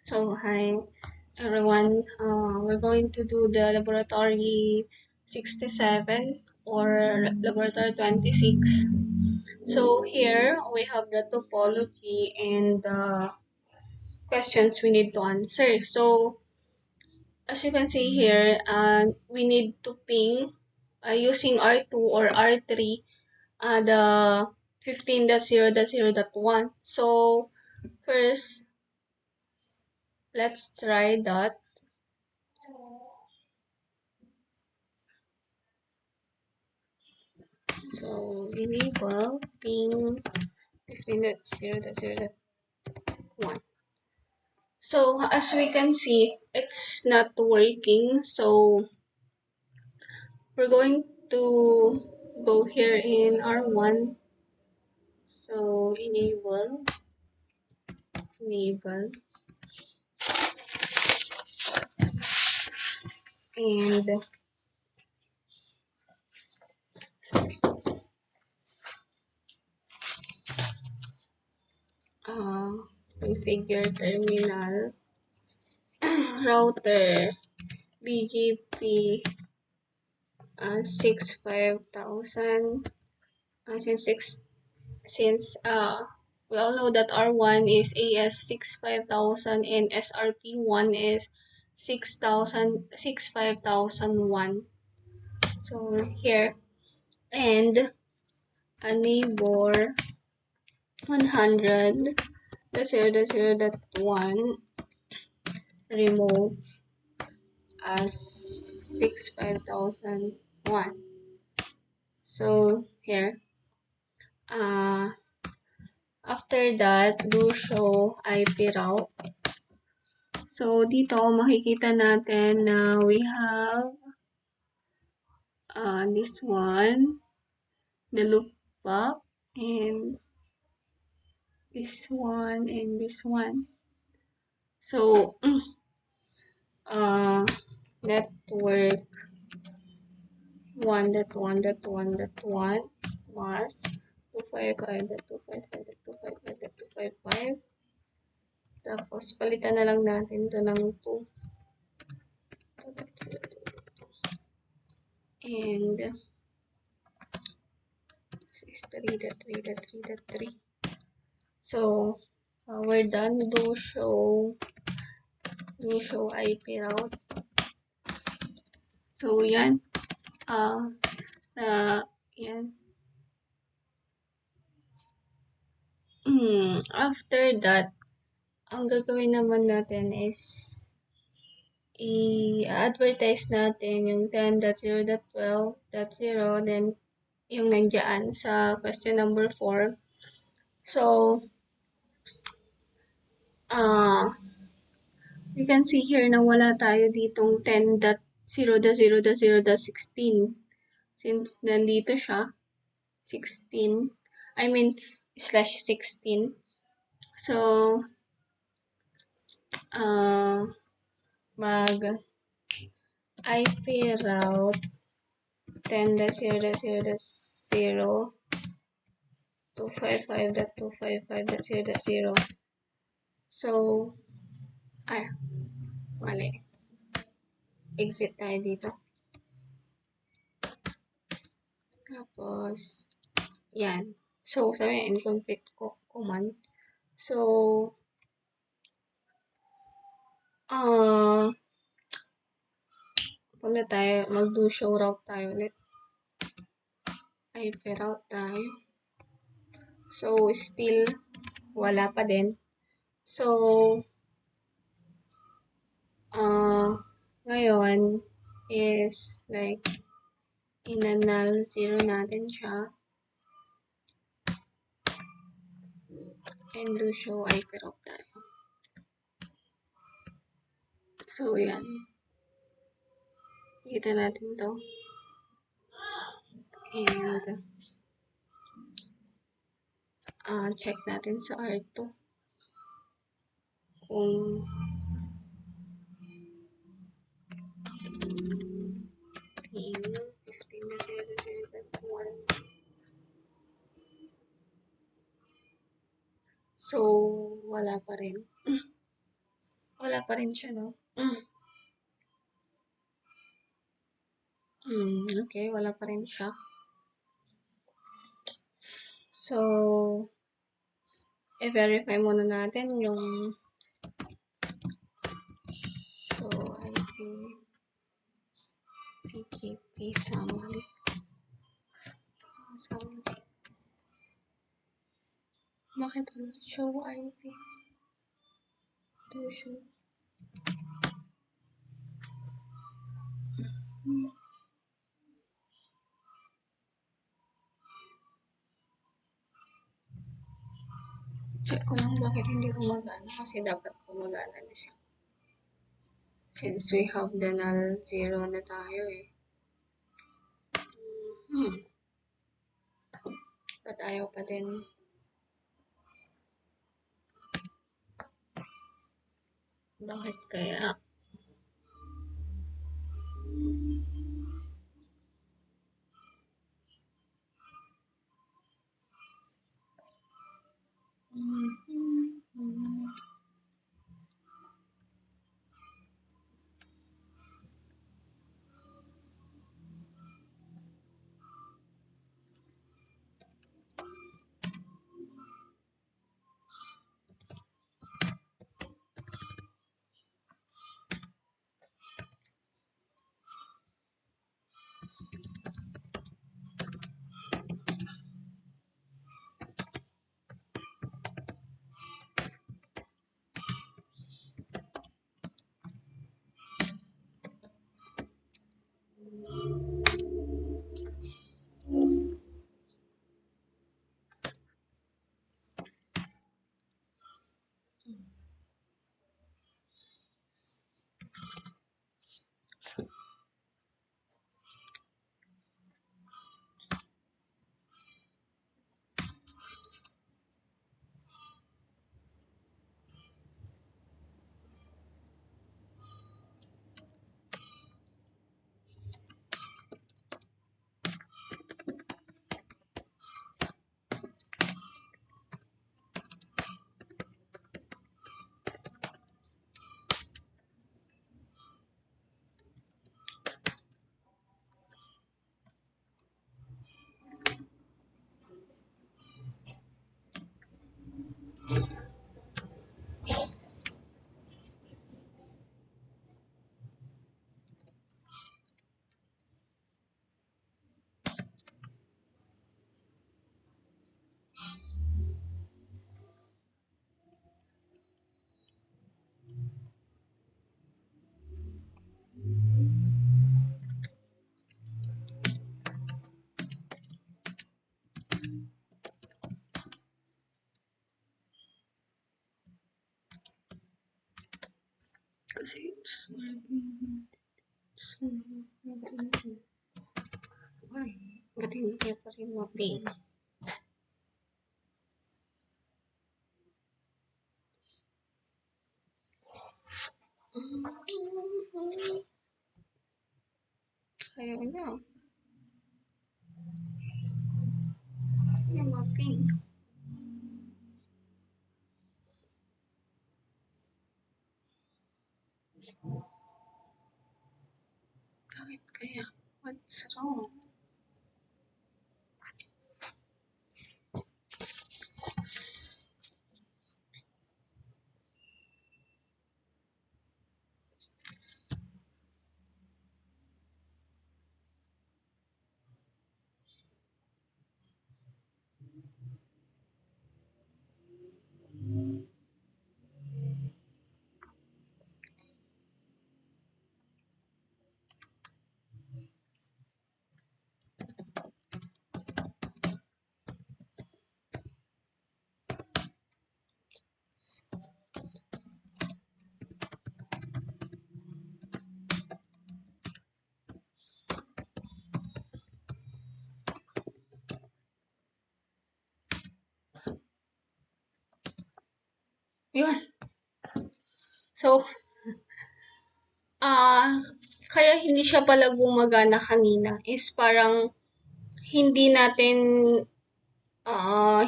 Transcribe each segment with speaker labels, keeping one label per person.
Speaker 1: So, hi everyone. We're going to do the laboratory 67 or laboratory 26. So, here we have the topology and the questions we need to answer. So, as you can see here, we need to ping using R2 or R3 the 15.0.0.1. So, first, let's try that. So enable ping 15.0.0.1. So as we can see, it's not working. So we're going to go here in R1. So enable, and uh, configure terminal router BGP 65000 since we all know that R1 is AS65000 and SRP1 is 65001. So here, and a neighbor 100.0.0.1 remote as 65001. So here, uh, after that, do show IP route. So, dito makikita natin na we have this one, the loopback, and this one, and this one. So, network 1.1.1.1 was 255.255.255.255. Tapos, palitan na lang natin to ng 2. And 3.3.3.3. So, we're done. Do show IP route. So, yan. Yan. After that, ang gagawin naman natin is i-advertise natin yung 10.0.12.0, then yung nandiyan sa question number 4. So, you can see here na wala tayo ditong 10.0.0.0.16 since nandito siya 16, I mean /16. So mag IP route 10.0.0.0.255.255.0.0. So mali, exit tayo dito. Tapos yan. So sabi incomplete command. So punta tayo, mag-do show route tayo ulit. IP route tayo. So still wala pa din. So ngayon is like inanal zero natin siya. And do show IP route tayo. So yan. Kita natin to. And check natin sa R2 kung ping 15.0.0.1. So wala pa rin. Wala pa rin siya, no? Okay, wala pa rin siya. So, i-verify muna natin yung show IP PKP summary. Bakit wala? Show IP. Do show. Check ko lang bakit hindi gumagana kasi dapat gumagana na siya. Since we have the null 0 na tayo eh. Ba't ayaw pa din? Bakit kaya? Kasi it's working. So, ay, ba't hindi pa rin ma-ping? Ayaw na. Ayaw ma-ping. Bakit kaya? What's wrong? Yun. So, kaya hindi siya pala gumagana kanina is parang hindi natin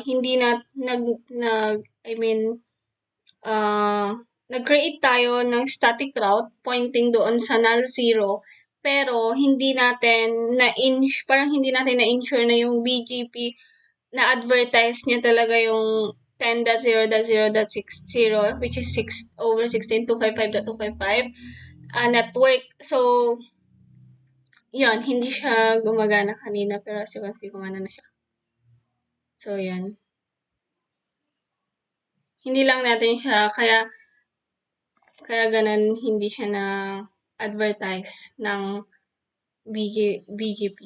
Speaker 1: hindi na nag-create tayo ng static route pointing doon sa null zero, pero parang hindi natin na-ensure na yung BGP na-advertise niya talaga yung 10.0.0.60, which is 6/16.255.255 network. So, yun, hindi siya gumagana kanina, pero as you can see, gumana na siya. So, yan. Hindi lang natin siya, kaya ganun, hindi siya na advertise ng BGP.